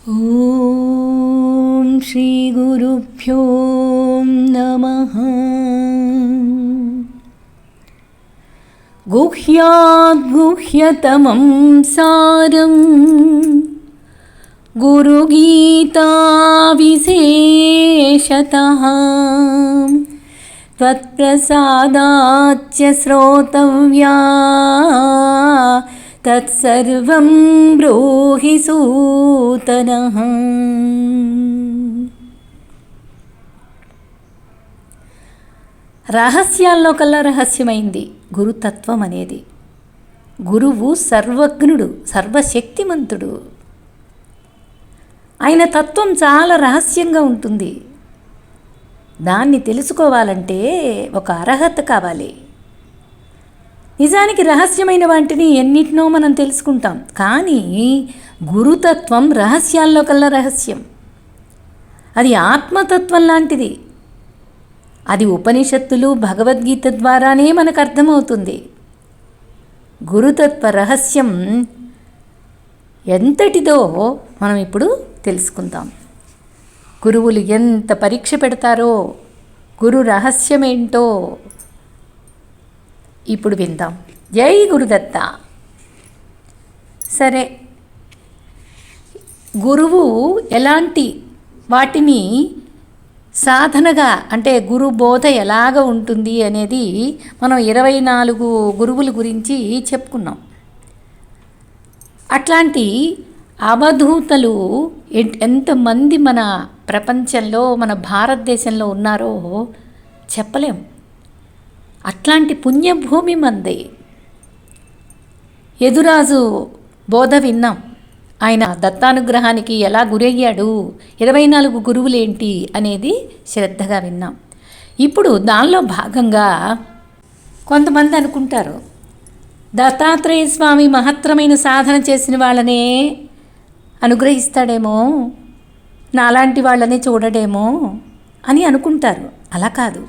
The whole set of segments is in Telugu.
ఓం శ్రీ గురుభ్యో నమః. గుహ్యాద్గుహ్యతమం సారం గురుగీతా విశేషతః త్వత్ప్రసాదాచ్చ శ్రోతవ్యా తత్సర్వం బ్రూహి సూతనః. రహస్యాల్లో కల్లా రహస్యమైంది గురుతత్వం అనేది. గురువు సర్వజ్ఞుడు, సర్వశక్తిమంతుడు. ఆయన తత్వం చాలా రహస్యంగా ఉంటుంది. దాన్ని తెలుసుకోవాలంటే ఒక అర్హత కావాలి. నిజానికి రహస్యమైన వాటిని ఎన్నిటినో మనం తెలుసుకుంటాం, కానీ గురుతత్వం రహస్యాల్లో కల్లా రహస్యం. అది ఆత్మతత్వం లాంటిది. అది ఉపనిషత్తులు, భగవద్గీత ద్వారానే మనకు అర్థమవుతుంది. గురుతత్వ రహస్యం ఎంతటిదో మనం ఇప్పుడు తెలుసుకుందాం. గురువులు ఎంత పరీక్ష పెడతారో, గురు రహస్యమేంటో ఇప్పుడు విందాం. జై గురుదత్త. సరే, గురువు ఎలాంటి వాటిని సాధనగా, అంటే గురు బోధ ఎలాగ ఉంటుంది అనేది మనం 24 గురువుల గురించి చెప్పుకున్నాం. అట్లాంటి అవధూతలు ఎంతమంది మన ప్రపంచంలో, మన భారతదేశంలో ఉన్నారో చెప్పలేం. అట్లాంటి పుణ్యభూమి మంది. యదురాజు బోధ విన్నాం. ఆయన దత్తానుగ్రహానికి ఎలా గురయ్యాడు, 24 గురువులేంటి అనేది శ్రద్ధగా విన్నాం. ఇప్పుడు దానిలో భాగంగా కొంతమంది అనుకుంటారు, దత్తాత్రేయ స్వామి మహత్తరమైన సాధన చేసిన వాళ్ళనే అనుగ్రహిస్తాడేమో, నాలాంటి వాళ్ళని చూడడేమో అని అనుకుంటారు. అలా కాదు.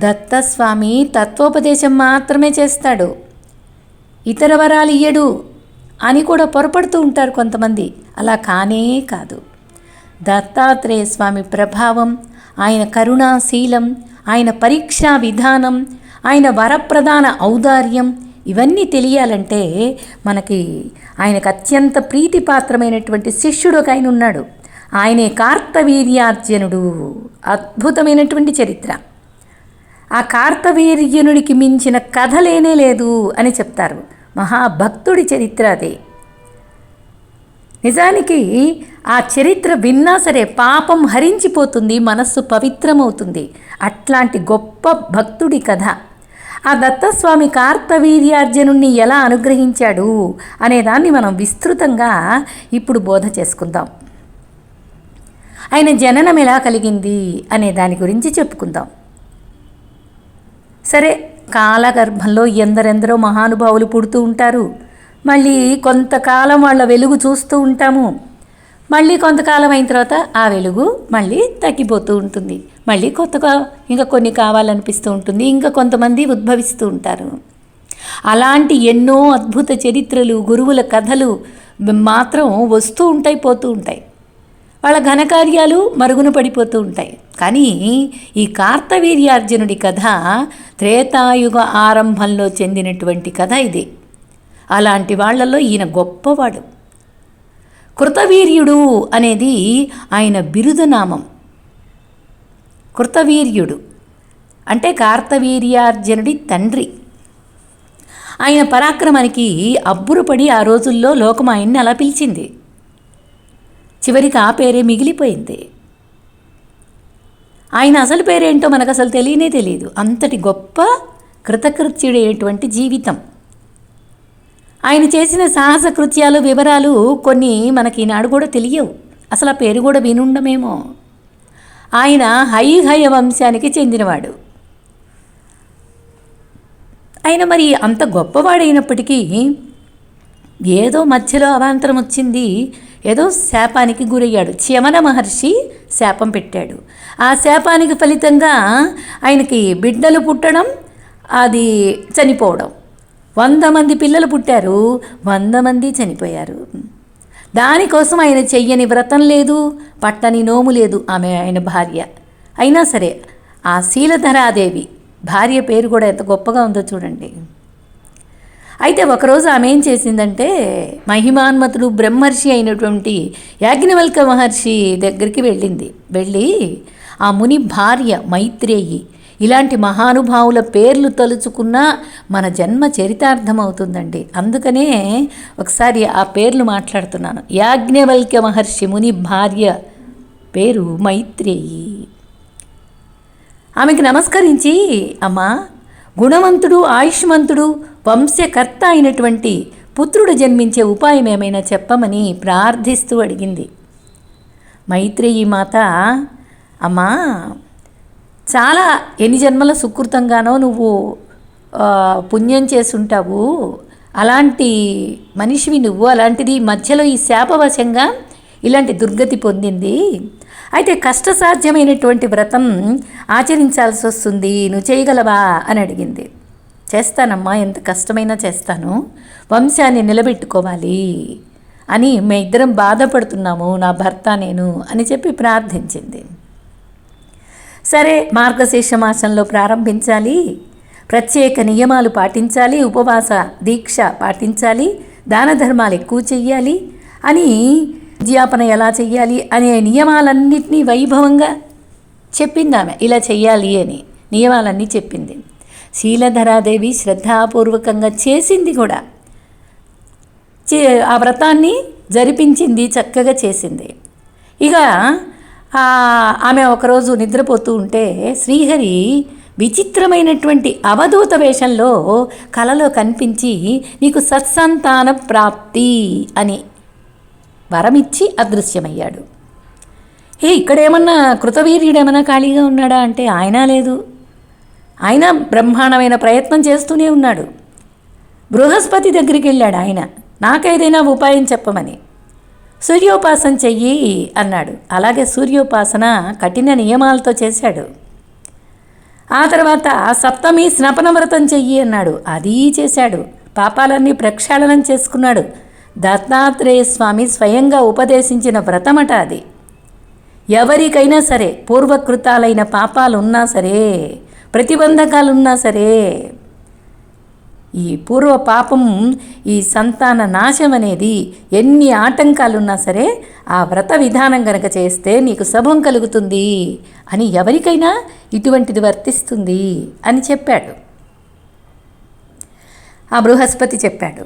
దత్తస్వామి తత్వోపదేశం మాత్రమే చేస్తాడు, ఇతర వరాలు ఇయ్యడు అని కూడా పొరపడుతూ ఉంటారు కొంతమంది. అలా కానే కాదు. దత్తాత్రేయ స్వామి ప్రభావం, ఆయన కరుణాశీలం, ఆయన పరీక్షా విధానం, ఆయన వరప్రదాన ఔదార్యం, ఇవన్నీ తెలియాలంటే మనకి ఆయనకు అత్యంత ప్రీతిపాత్రమైనటువంటి శిష్యుడు ఒక ఆయన ఉన్నాడు. ఆయనే కార్తవీర్యార్జునుడు. అద్భుతమైనటువంటి చరిత్ర. ఆ కార్తవీర్యునుడికి మించిన కథ లేనే లేదు అని చెప్తారు. మహాభక్తుడి చరిత్ర అదే. నిజానికి ఆ చరిత్ర విన్నా సరే పాపం హరించిపోతుంది, మనస్సు పవిత్రమవుతుంది. అట్లాంటి గొప్ప భక్తుడి కథ. ఆ దత్తస్వామి కార్తవీర్యార్జునుడిని ఎలా అనుగ్రహించాడు అనేదాన్ని మనం విస్తృతంగా ఇప్పుడు బోధ చేసుకుందాం. ఆయన జననం ఎలా కలిగింది అనే దాని గురించి చెప్పుకుందాం. సరే, కాలగర్భంలో ఎందరెందరో మహానుభావులు పుడుతూ ఉంటారు. మళ్ళీ కొంతకాలం వాళ్ళ వెలుగు చూస్తూ ఉంటాము. మళ్ళీ కొంతకాలం అయిన తర్వాత ఆ వెలుగు మళ్ళీ తగ్గిపోతూ ఉంటుంది. మళ్ళీ కొత్తగా ఇంకా కొన్ని కావాలనిపిస్తూ ఉంటుంది. ఇంకా కొంతమంది ఉద్భవిస్తూ ఉంటారు. అలాంటి ఎన్నో అద్భుత చరిత్రలు, గురువుల కథలు మాత్రం వస్తూ ఉంటాయి, పోతూ ఉంటాయి. వాళ్ళ ఘనకార్యాలు మరుగున పడిపోతూ ఉంటాయి. కానీ ఈ కార్తవీర్యార్జునుడి కథ త్రేతాయుగ ఆరంభంలో చెందినటువంటి కథ ఇది. అలాంటి వాళ్ళల్లో ఈయన గొప్పవాడు. కృతవీర్యుడు అనేది ఆయన బిరుదునామం. కృతవీర్యుడు అంటే కార్తవీర్యార్జునుడి తండ్రి. ఆయన పరాక్రమానికి అబ్బురపడి ఆ రోజుల్లో లోకం ఆయన్ని అలా పిలిచింది. చివరికి ఆ పేరే మిగిలిపోయింది. ఆయన అసలు పేరేంటో మనకు అసలు తెలియనే తెలియదు. అంతటి గొప్ప కృతకృత్యుడైనటువంటి జీవితం. ఆయన చేసిన సాహస కృత్యాలు వివరాలు కొన్ని మనకి ఈనాడు కూడా తెలియవు. అసలు ఆ పేరు కూడా వినుండమేమో. ఆయన హైహయ వంశానికి చెందినవాడు. ఆయన మరి అంత గొప్పవాడైనప్పటికీ ఏదో మధ్యలో అవాంతరం వచ్చింది. ఏదో శాపానికి గురయ్యాడు. చ్యమన మహర్షి శాపం పెట్టాడు. ఆ శాపానికి ఫలితంగా ఆయనకి బిడ్డలు పుట్టడం, అది చనిపోవడం. 100 మంది పిల్లలు పుట్టారు, 100 మంది చనిపోయారు. దానికోసం ఆయన చెయ్యని వ్రతం లేదు, పట్టని నోము లేదు ఆయన భార్య. అయినా సరే ఆ శీలధరాదేవి భార్య పేరు కూడా ఎంత గొప్పగా ఉందో చూడండి. అయితే ఒకరోజు ఆమె ఏం చేసిందంటే, మహిమాన్మతుడు బ్రహ్మర్షి అయినటువంటి యాజ్ఞవల్క మహర్షి దగ్గరికి వెళ్ళి ఆ ముని భార్య మైత్రేయి, ఇలాంటి మహానుభావుల పేర్లు తలుచుకున్నా మన జన్మ చరితార్థమవుతుందండి. అందుకనే ఒకసారి ఆ పేర్లు మాట్లాడుతున్నాను. యాజ్ఞవల్క్య మహర్షి ముని భార్య పేరు మైత్రేయి. ఆమెకి నమస్కరించి, అమ్మా, గుణవంతుడు, ఆయుష్మంతుడు, వంశకర్త అయినటువంటి పుత్రుడు జన్మించే ఉపాయం ఏమైనా చెప్పమని ప్రార్థిస్తూ అడిగింది. మైత్రేయి మాత, అమ్మా, చాలా ఎన్ని జన్మల సుకృతంగానో నువ్వు పుణ్యం చేసుంటావు, అలాంటి మనిషివి నువ్వు. అలాంటిది మధ్యలో ఈ శాపవశంగా ఇలాంటి దుర్గతి పొందింది. అయితే కష్టసాధ్యమైనటువంటి వ్రతం ఆచరించాల్సి వస్తుంది, నువ్వు చేయగలవా అని అడిగింది. చేస్తానమ్మా, ఎంత కష్టమైనా చేస్తాను, వంశాన్ని నిలబెట్టుకోవాలి అని మేమిద్దరం బాధపడుతున్నాము, నా భర్త నేను అని చెప్పి ప్రార్థించింది. సరే, మార్గశీర్ష మాసంలో ప్రారంభించాలి, ప్రత్యేక నియమాలు పాటించాలి, ఉపవాస దీక్ష పాటించాలి, దాన ధర్మాలు ఎక్కువ చెయ్యాలి అని, ఉద్యాపన ఎలా చెయ్యాలి అనే నియమాలన్నింటినీ వైభవంగా చెప్పింది ఆమె. ఇలా చెయ్యాలి అని నియమాలన్నీ చెప్పింది. శీలధరాదేవి శ్రద్ధాపూర్వకంగా చేసింది కూడా. ఆ వ్రతాన్ని జరిపించింది, చక్కగా చేసింది. ఇక ఆమె ఒకరోజు నిద్రపోతూ ఉంటే శ్రీహరి విచిత్రమైనటువంటి అవధూత వేషంలో కలలో కనిపించి, నీకు సత్సంతాన ప్రాప్తి అని వరమిచ్చి అదృశ్యమయ్యాడు. ఇక్కడేమన్నా కృతవీర్యుడేమన్నా ఖాళీగా ఉన్నాడా అంటే ఆయన లేదు. ఆయన బ్రహ్మాండమైన ప్రయత్నం చేస్తూనే ఉన్నాడు. బృహస్పతి దగ్గరికి వెళ్ళాడు ఆయన, నాకేదైనా ఉపాయం చెప్పమని. సూర్యోపాసన చెయ్యి అన్నాడు. అలాగే సూర్యోపాసన కఠిన నియమాలతో చేశాడు. ఆ తర్వాత సప్తమి స్నపన వ్రతం చెయ్యి అన్నాడు, అది చేశాడు. పాపాలన్నీ ప్రక్షాళనం చేసుకున్నాడు. దత్తాత్రేయ స్వామి స్వయంగా ఉపదేశించిన వ్రతమట అది. ఎవరికైనా సరే పూర్వకృతాలైన పాపాలున్నా సరే, ప్రతిబంధకాలున్నా సరే, ఈ పూర్వ పాపం, ఈ సంతాన నాశం అనేది ఎన్ని ఆటంకాలున్నా సరే ఆ వ్రత విధానం కనుక చేస్తే నీకు శుభం కలుగుతుంది అని, ఎవరికైనా ఇటువంటిది వర్తిస్తుంది అని చెప్పాడు. ఆ బృహస్పతి చెప్పాడు.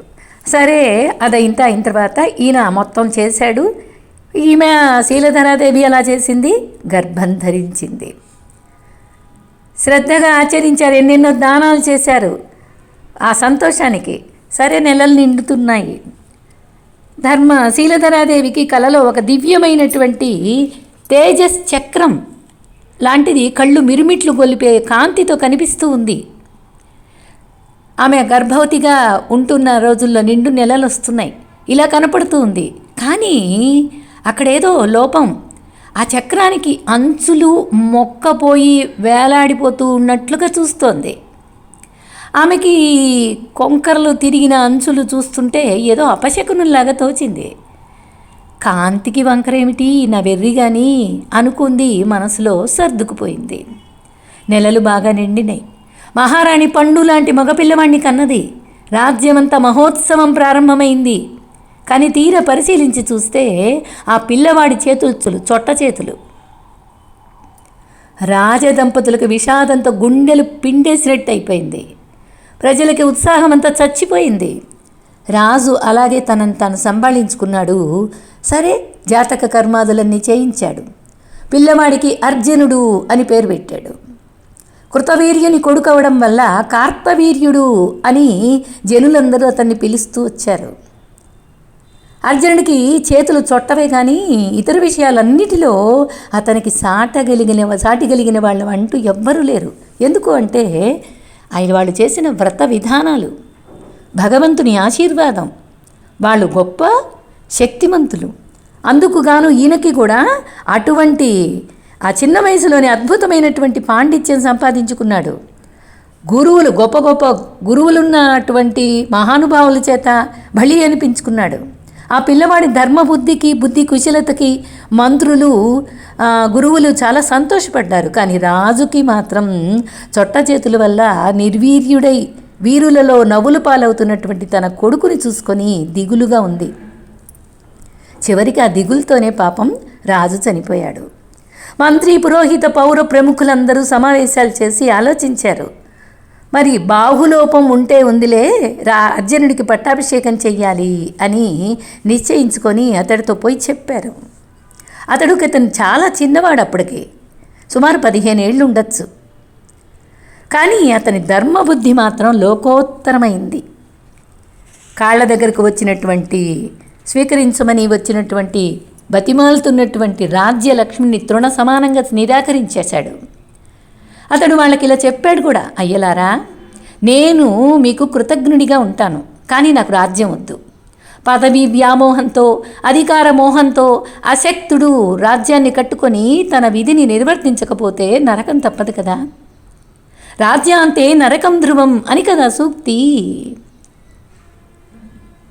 సరే, అదైంత అయిన తర్వాత ఈయన మొత్తం చేశాడు. ఈమె శీలధరాదేవి అలా చేసింది, గర్భం ధరించింది. శ్రద్ధగా ఆచరించారు, ఎన్నెన్నో దానాలు చేశారు. ఆ సంతోషానికి సరే నెలలు నిండుతున్నాయి. శీలధరాదేవికి కలలో ఒక దివ్యమైనటువంటి తేజస్ చక్రం లాంటిది కళ్ళు మిరుమిట్లు గొలిపే కాంతితో కనిపిస్తూ ఉంది. ఆమె గర్భవతిగా ఉంటున్న రోజుల్లో నిండు నెలలు వస్తున్నాయి, ఇలా కనపడుతూ ఉంది. కానీ అక్కడేదో లోపం. ఆ చక్రానికి అంచులు మొక్కపోయి వేలాడిపోతూ ఉన్నట్లుగా చూస్తోంది. ఆమెకి కొంకరలు తిరిగిన అంచులు చూస్తుంటే ఏదో అపశకునులాగా తోచింది. కాంతికి వంకరేమిటి నా వెర్రి కానీ అనుకుంది, మనసులో సర్దుకుపోయింది. నెలలు బాగా నిండినాయి. మహారాణి పండు లాంటి మగపిల్లవాణ్ణి కన్నది. రాజ్యమంతా మహోత్సవం ప్రారంభమైంది. కానీ తీర పరిశీలించి చూస్తే ఆ పిల్లవాడి చేతులు చొట్ట చేతులు. రాజదంపతులకు విషాదంతో గుండెలు పిండేసినట్టు అయిపోయింది. ప్రజలకి ఉత్సాహం అంతా చచ్చిపోయింది. రాజు అలాగే తనను తాను సంభాళించుకున్నాడు. సరే, జాతక కర్మాదులన్నీ చేయించాడు. పిల్లవాడికి అర్జునుడు అని పేరు పెట్టాడు. కృతవీర్యుని కొడుకవడం వల్ల కార్తవీర్యుడు అని జనులందరూ అతన్ని పిలుస్తూ వచ్చారు. అర్జునుడికి చేతులు చొట్టవే కానీ ఇతర విషయాలన్నిటిలో అతనికి సాటి కలిగిన వాళ్ళు అంటూ ఎవ్వరూ లేరు. ఎందుకు అంటే వాళ్ళు చేసిన వ్రత విధానాలు, భగవంతుని ఆశీర్వాదం, వాళ్ళు గొప్ప శక్తిమంతులు. అందుకుగాను ఈయనకి కూడా అటువంటి ఆ చిన్న వయసులోనే అద్భుతమైనటువంటి పాండిత్యం సంపాదించుకున్నాడు. గొప్ప గొప్ప గురువులున్నటువంటి మహానుభావుల చేత బలి అనిపించుకున్నాడు. ఆ పిల్లవాడి ధర్మబుద్ధికి, బుద్ధి కుశలతకి మంత్రులు, గురువులు చాలా సంతోషపడ్డారు. కానీ రాజుకి మాత్రం చొట్ట చేతుల వల్ల నిర్వీర్యుడై వీరులలో నవ్వులు పాలవుతున్నటువంటి తన కొడుకుని చూసుకొని దిగులుగా ఉంది. చివరికి ఆ దిగులుతోనే పాపం రాజు చనిపోయాడు. మంత్రి, పురోహిత, పౌర ప్రముఖులందరూ సమావేశాలు చేసి ఆలోచించారు. మరి బాహులోపం ఉంటే ఉందిలే, అర్జునుడికి పట్టాభిషేకం చెయ్యాలి అని నిశ్చయించుకొని అతడితో పోయి చెప్పారు. అతను చాలా చిన్నవాడు, అప్పటికి సుమారు 15 ఏళ్ళు ఉండొచ్చు. కానీ అతని ధర్మబుద్ధి మాత్రం లోకోత్తరమైంది. కాళ్ళ దగ్గరకు స్వీకరించమని వచ్చినటువంటి బతిమాలుతున్నటువంటి రాజ్యలక్ష్మిని తృణ సమానంగా నిరాకరించేశాడు. అతడు వాళ్ళకి ఇలా చెప్పాడు కూడా, అయ్యలారా, నేను మీకు కృతజ్ఞుడిగా ఉంటాను, కానీ నాకు రాజ్యం వద్దు. పదవి వ్యామోహంతో, అధికార మోహంతో అశక్తుడు రాజ్యాన్ని కట్టుకొని తన విధిని నిర్వర్తించకపోతే నరకం తప్పదు కదా. రాజ్యాంతే నరకం ధ్రువం అని కదా సూక్తి.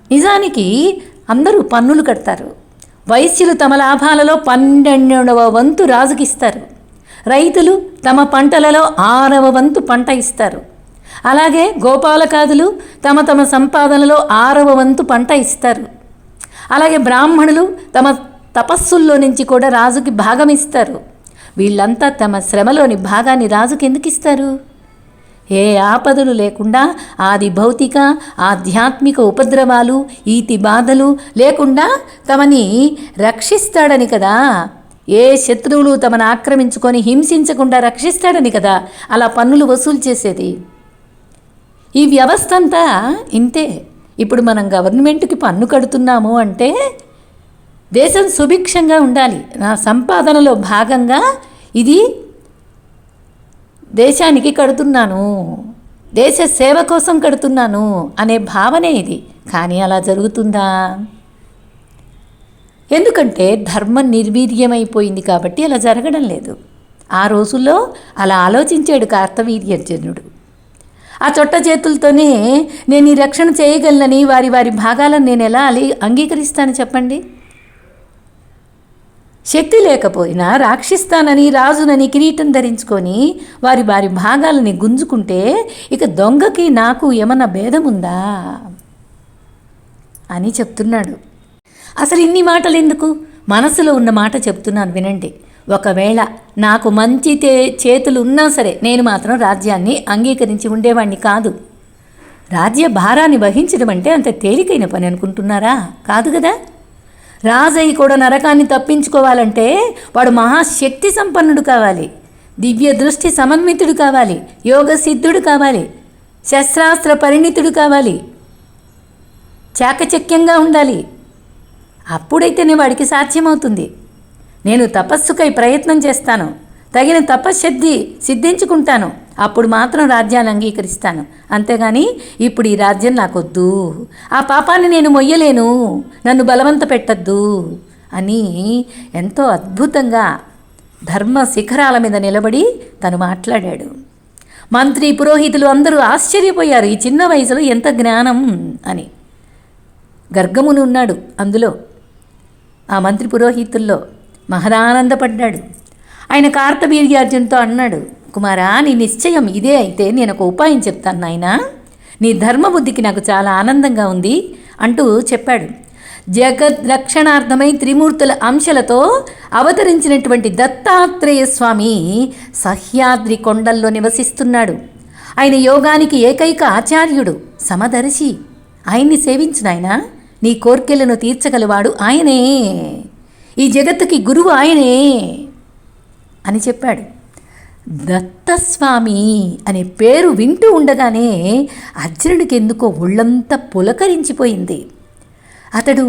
నిజానికి అందరూ పన్నులు కడతారు. వైశ్యులు తమ లాభాలలో 12వ వంతు రాజుకిస్తారు. రైతులు తమ పంటలలో 6వ వంతు పంట ఇస్తారు. అలాగే గోపాలకాదులు తమ తమ సంపాదనలో 6వ వంతు పంట ఇస్తారు. అలాగే బ్రాహ్మణులు తమ తపస్సుల్లో నుంచి కూడా రాజుకి భాగం ఇస్తారు. వీళ్ళంతా తమ శ్రమలోని భాగాన్ని రాజుకి ఎందుకు ఇస్తారు? ఏ ఆపదలు లేకుండా, ఆది భౌతిక ఆధ్యాత్మిక ఉపద్రవాలు, ఈతి బాధలు లేకుండా తమని రక్షిస్తాడని కదా. ఏ శత్రువులు తమను ఆక్రమించుకొని హింసించకుండా రక్షిస్తాడని కదా అలా పన్నులు వసూలు చేసేది. ఈ వ్యవస్థ అంతా ఇంతే. ఇప్పుడు మనం గవర్నమెంట్కి పన్ను కడుతున్నాము అంటే దేశం సుభిక్షంగా ఉండాలి, నా సంపాదనలో భాగంగా ఇది దేశానికి కడుతున్నాను, దేశ సేవ కోసం కడుతున్నాను అనే భావనే ఇది. కానీ అలా జరుగుతుందా? ఎందుకంటే ధర్మం నిర్వీర్యమైపోయింది కాబట్టి అలా జరగడం లేదు. ఆ రోజుల్లో అలా ఆలోచించాడు కార్తవీర్యార్జునుడు. ఆ చొట్ట చేతులతోనే నేను ఈ రక్షణ చేయగలనని వారి వారి భాగాలను నేను ఎలా అంగీకరిస్తాను చెప్పండి? శక్తి లేకపోయినా రాక్షిస్తానని, రాజునని కిరీటం ధరించుకొని వారి వారి భాగాలని గుంజుకుంటే ఇక దొంగకి నాకు ఏమన్నా భేదం ఉందా అని చెప్తున్నాడు. అసలు ఇన్ని మాటలు ఎందుకు? మనసులో ఉన్న మాట చెప్తున్నాను వినండి. ఒకవేళ నాకు మంచి చేతులు ఉన్నా సరే నేను మాత్రం రాజ్యాన్ని అంగీకరించి ఉండేవాణ్ణి కాదు. రాజ్య భారాన్ని వహించడం అంటే అంత తేలికైన పని అనుకుంటున్నారా? కాదు కదా. రాజయ్య కూడా నరకాన్ని తప్పించుకోవాలంటే వాడు మహాశక్తి సంపన్నుడు కావాలి, దివ్య దృష్టి సమన్వితుడు కావాలి, యోగ సిద్ధుడు కావాలి, శస్త్రాస్త్ర పరిణితుడు కావాలి, చాకచక్యంగా ఉండాలి. అప్పుడైతేనే వాడికి సాధ్యమవుతుంది. నేను తపస్సుకై ప్రయత్నం చేస్తాను, తగిన తపశ్శక్తి సిద్ధించుకుంటాను, అప్పుడు మాత్రం రాజ్యాన్ని అంగీకరిస్తాను. అంతేగాని ఇప్పుడు ఈ రాజ్యం నాకొద్దు, ఆ పాపాన్ని నేను మొయ్యలేను, నన్ను బలవంత పెట్టద్దు అని ఎంతో అద్భుతంగా ధర్మ శిఖరాల మీద నిలబడి తను మాట్లాడాడు. మంత్రి, పురోహితులు అందరూ ఆశ్చర్యపోయారు, ఈ చిన్న వయసులో ఎంత జ్ఞానం అని. గర్గముని ఉన్నాడు అందులో, ఆ మంత్రి పురోహితుల్లో. మహదానందపడ్డాడు. ఆయన కార్తవీర్యార్జునుడితో అన్నాడు, కుమారా, నీ నిశ్చయం ఇదే అయితే నేను ఒక ఉపాయం చెప్తాను నాయనా, నీ ధర్మబుద్ధికి నాకు చాలా ఆనందంగా ఉంది అంటూ చెప్పాడు. జగద్ రక్షణార్థమై త్రిమూర్తుల అంశలతో అవతరించినటువంటి దత్తాత్రేయ స్వామి సహ్యాద్రి కొండల్లో నివసిస్తున్నాడు. ఆయన యోగానికి ఏకైక ఆచార్యుడు, సమదర్శి. ఆయన్ని సేవించు నాయనా, నీ కోర్కెలను తీర్చగలవాడు ఆయనే, ఈ జగత్తుకి గురువు ఆయనే అని చెప్పాడు. దత్తస్వామి అనే పేరు వింటూ ఉండగానే అర్జునుడికి ఎందుకో ఒళ్ళంతా పులకరించిపోయింది. అతడు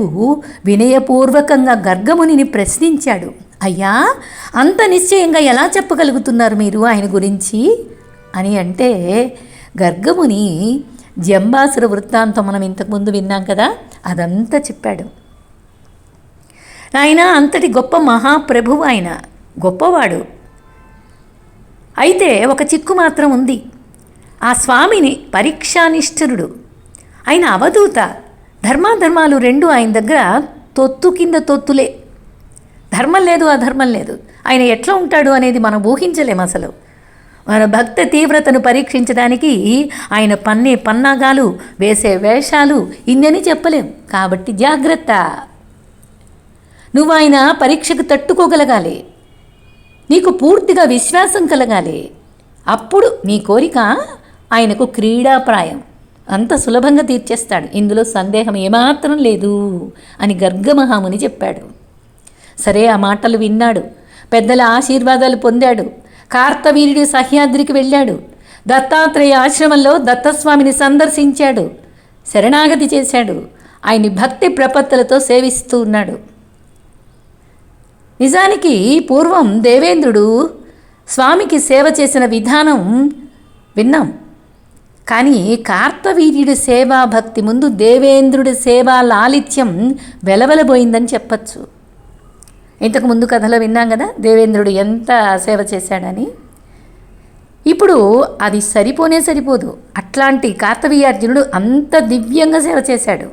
వినయపూర్వకంగా గర్గమునిని ప్రశ్నించాడు, అయ్యా, అంత నిశ్చయంగా ఎలా చెప్పగలుగుతున్నారు మీరు ఆయన గురించి అని. అంటే గర్గముని జంబాసుర వృత్తాంతం మనం ఇంతకుముందు విన్నాం కదా, అదంతా చెప్పాడు. ఆయన అంతటి గొప్ప మహాప్రభువు, ఆయన గొప్పవాడు. అయితే ఒక చిక్కు మాత్రం ఉంది. ఆ స్వామిని పరీక్షానిష్ఠురుడు, ఆయన అవధూత, ధర్మాధర్మాలు రెండు ఆయన దగ్గర తొత్తు కింద తొత్తులే. ధర్మం లేదు, అధర్మం లేదు. ఆయన ఎట్లా ఉంటాడు అనేది మనం ఊహించలేం అసలు. మన భక్త తీవ్రతను పరీక్షించడానికి ఆయన పన్నే పన్నాగాలు, వేసే వేషాలు ఇన్నని చెప్పలేం. కాబట్టి జాగ్రత్త. నువ్వు ఆయన పరీక్షకు తట్టుకోగలగాలి, నీకు పూర్తిగా విశ్వాసం కలగాలి. అప్పుడు నీ కోరిక ఆయనకు క్రీడాప్రాయం, అంత సులభంగా తీర్చేస్తాడు. ఇందులో సందేహం ఏమాత్రం లేదు అని గర్గమహాముని చెప్పాడు. సరే, ఆ మాటలు విన్నాడు, పెద్దల ఆశీర్వాదాలు పొందాడు. కార్తవీర్యుడు సహ్యాద్రికి వెళ్ళాడు. దత్తాత్రేయ ఆశ్రమంలో దత్తస్వామిని సందర్శించాడు, శరణాగతి చేశాడు. ఆయన్ని భక్తి ప్రపత్తులతో సేవిస్తూ ఉన్నాడు. నిజానికి పూర్వం దేవేంద్రుడు స్వామికి సేవ చేసిన విధానం విన్నాం. కానీ కార్తవీర్యుడి సేవా భక్తి ముందు దేవేంద్రుడి సేవా లాలిత్యం వెలవెలబోయిందని చెప్పచ్చు. ఇంతకు ముందు కథలో విన్నాం కదా, దేవేంద్రుడు ఎంత సేవ చేశాడని. ఇప్పుడు అది సరిపోదు. అట్లాంటి కార్తవీర్యార్జునుడు అంత దివ్యంగా సేవ చేశాడు.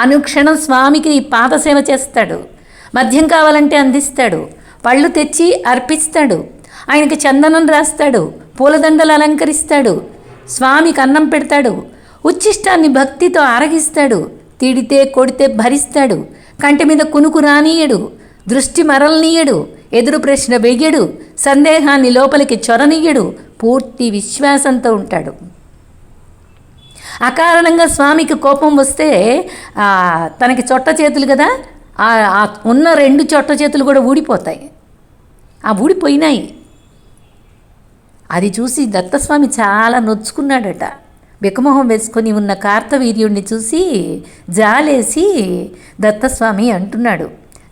అనుక్షణం స్వామికి పాదసేవ చేస్తాడు, మద్యం కావాలంటే అందిస్తాడు, పళ్ళు తెచ్చి అర్పిస్తాడు, ఆయనకి చందనం రాస్తాడు, పూలదండలు అలంకరిస్తాడు, స్వామికి అన్నం పెడతాడు, ఉచ్చిష్టాన్ని భక్తితో ఆరగిస్తాడు, తిడితే కొడితే భరిస్తాడు, కంటి మీద కునుకు రానీయడు, దృష్టి మరలనీయడు, ఎదురు ప్రశ్న వెయ్యడు, సందేహాన్ని లోపలికి చొరనీయడు, పూర్తి విశ్వాసంతో ఉంటాడు. అకారణంగా స్వామికి కోపం వస్తే తనకి చొట్ట చేతులు కదా, ఉన్న 2 చొట్ట చేతులు కూడా ఊడిపోతాయి. ఊడిపోయినాయి. అది చూసి దత్తస్వామి చాలా నొచ్చుకున్నాడట. బికమొహం వేసుకొని ఉన్న కార్తవీర్యుడిని చూసి జాలేసి దత్తస్వామి అంటున్నాడు,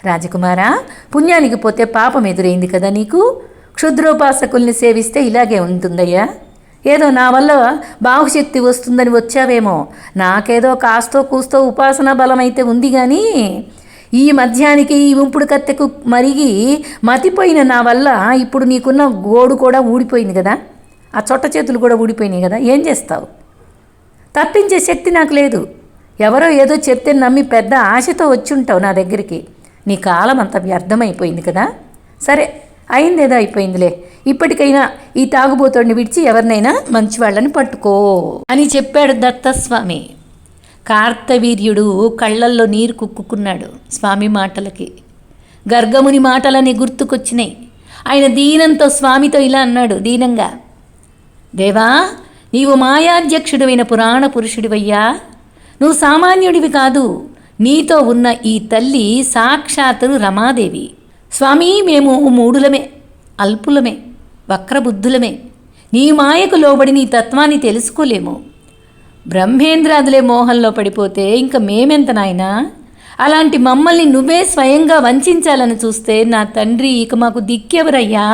రాజకుమారా, పుణ్యానికి పోతే పాపం ఎదురైంది కదా నీకు. క్షుద్రోపాసకుల్ని సేవిస్తే ఇలాగే ఉంటుందయ్యా. ఏదో నా వల్ల బాహుశక్తి వస్తుందని వచ్చావేమో. నాకేదో కాస్తో కూస్తో ఉపాసనా బలం అయితే ఉంది, కానీ ఈ మధ్యానికి ఈ ఉంపుడు కత్తెకు మరిగి మతిపోయిన నా వల్ల ఇప్పుడు నీకున్న గోడు కూడా ఊడిపోయింది కదా, ఆ చొట్ట చేతులు కూడా ఊడిపోయినాయి కదా. ఏం చేస్తావు? తప్పించే శక్తి నాకు లేదు. ఎవరో ఏదో చెప్తే నమ్మి పెద్ద ఆశతో వచ్చుంటావు నా దగ్గరికి. నీ కాలం అంత వ్యర్థమైపోయింది కదా. సరే, అయిందేదో అయిపోయిందిలే. ఇప్పటికైనా ఈ తాగుబోతోడిని విడిచి ఎవరినైనా మంచివాళ్ళని పట్టుకో అని చెప్పాడు దత్తస్వామి. కార్తవీర్యుడు కళ్ళల్లో నీరు కుక్కుకున్నాడు స్వామి మాటలకి. గర్గముని మాటలని గుర్తుకొచ్చినాయి. ఆయన దీనంతో స్వామితో ఇలా అన్నాడు దీనంగా, దేవా, నీవు మాయాధ్యక్షుడివైన పురాణ పురుషుడివయ్యా. నువ్వు సామాన్యుడివి కాదు. నీతో ఉన్న ఈ తల్లి సాక్షాత్తు రమాదేవి. స్వామి, మేము మూఢులమే, అల్పులమే, వక్రబుద్ధులమే. నీ మాయకు లోబడి నీ తత్వాన్ని తెలుసుకోలేము. బ్రహ్మేంద్రాదులే మోహంలో పడిపోతే ఇంక మేమెంత నాయనా? అలాంటి మమ్మల్ని నువ్వే స్వయంగా వంచాలని చూస్తే నా తండ్రి, ఇక మాకు దిక్కెవరయ్యా?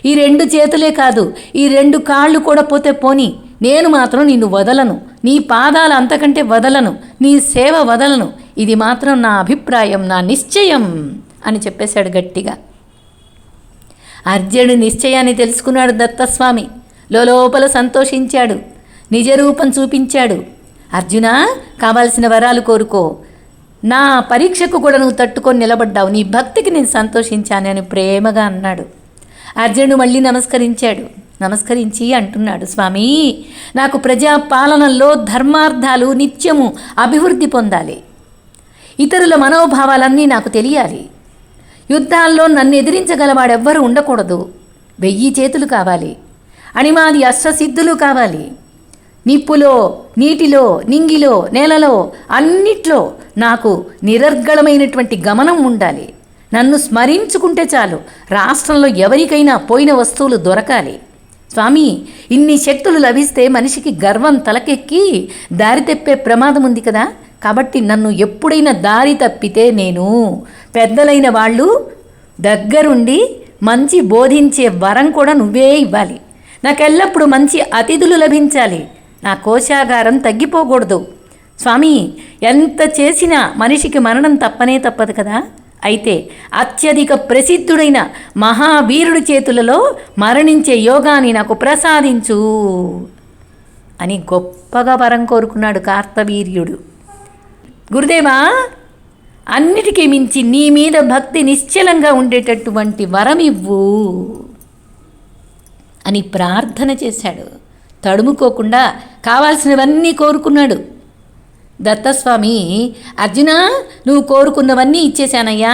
ఈ 2 చేతులే కాదు, ఈ 2 కాళ్ళు కూడా పోతే పోని, నేను మాత్రం నిన్ను వదలను. నీ పాదాలు అంతకంటే వదలను, నీ సేవ వదలను. ఇది మాత్రం నా అభిప్రాయం, నా నిశ్చయం అని చెప్పేశాడు గట్టిగా. అర్జునుడి నిశ్చయాన్ని తెలుసుకున్నాడు దత్తస్వామి. లోపల సంతోషించాడు, నిజరూపం చూపించాడు. అర్జున, కావాల్సిన వరాలు కోరుకో. నా పరీక్షకు కూడా నువ్వు తట్టుకొని నిలబడ్డావు. నీ భక్తికి నేను సంతోషించాను అని ప్రేమగా అన్నాడు. అర్జునుడు మళ్ళీ నమస్కరించి అంటున్నాడు, స్వామి, నాకు ప్రజాపాలనలో ధర్మార్థాలు నిత్యము అభివృద్ధి పొందాలి. ఇతరుల మనోభావాలన్నీ నాకు తెలియాలి. యుద్ధాల్లో నన్ను ఎదిరించగలవాడెవ్వరూ ఉండకూడదు. 1000 చేతులు కావాలి. అణిమాది అష్టసిద్ధులు కావాలి. నిప్పులో, నీటిలో, నింగిలో, నేలలో, అన్నిట్లో నాకు నిరర్గళమైనటువంటి గమనం ఉండాలి. నన్ను స్మరించుకుంటే చాలు, రాష్ట్రంలో ఎవరికైనా పోయిన వస్తువులు దొరకాలి. స్వామి, ఇన్ని శక్తులు లభిస్తే మనిషికి గర్వం తలకెక్కి దారి తప్పే ప్రమాదం ఉంది కదా. కాబట్టి నన్ను ఎప్పుడైనా దారి తప్పితే నేను, పెద్దలైన వాళ్ళు దగ్గరుండి మంచి బోధించే వరం కూడా నువ్వే ఇవ్వాలి. నాకెల్లప్పుడూ మంచి అతిథులు లభించాలి. నా కోశాగారం తగ్గిపోకూడదు. స్వామి, ఎంత చేసినా మనిషికి మరణం తప్పదు కదా. అయితే అత్యధిక ప్రసిద్ధుడైన మహావీరుడి చేతులలో మరణించే యోగాన్ని నాకు ప్రసాదించు అని గొప్పగా వరం కోరుకున్నాడు కార్తవీర్యుడు. గురుదేవా, అన్నిటికీ మించి నీ మీద భక్తి నిశ్చలంగా ఉండేటటువంటి వరం ఇవ్వు అని ప్రార్థన చేశాడు. తడుముకోకుండా కావాల్సినవన్నీ కోరుకున్నాడు. దత్తస్వామి, అర్జున, నువ్వు కోరుకున్నవన్నీ ఇచ్చేశానయ్యా,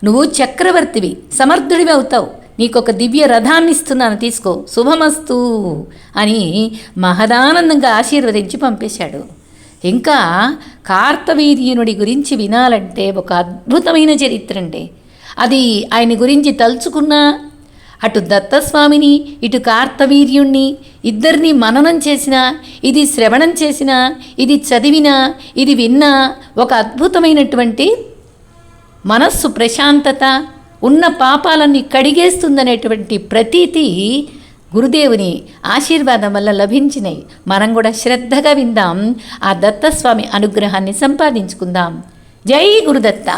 నువ్వు చక్రవర్తివి, సమర్థుడివి అవుతావు, నీకొక దివ్య రథాన్ని ఇస్తున్నాను, తీసుకో, శుభమస్తు అని మహదానందంగా ఆశీర్వదించి పంపేశాడు. ఇంకా కార్తవీర్యునుడి గురించి వినాలంటే ఒక అద్భుతమైన చరిత్ర అండి. అది ఆయన గురించి తలుచుకున్నా, అటు దత్తస్వామిని ఇటు కార్తవీర్యుణ్ణి ఇద్దరిని మననం చేసినా, ఇది శ్రవణం చేసినా, ఇది చదివినా, ఇది విన్నా ఒక అద్భుతమైనటువంటి మనస్సు ప్రశాంతత, ఉన్న పాపాలన్నీ కడిగేస్తుందనేటువంటి ప్రతీతి గురుదేవుని ఆశీర్వాదం వల్ల లభించినాయి. మనం కూడా శ్రద్ధగా విందాం, ఆ దత్తస్వామి అనుగ్రహాన్ని సంపాదించుకుందాం. జై గురుదత్త.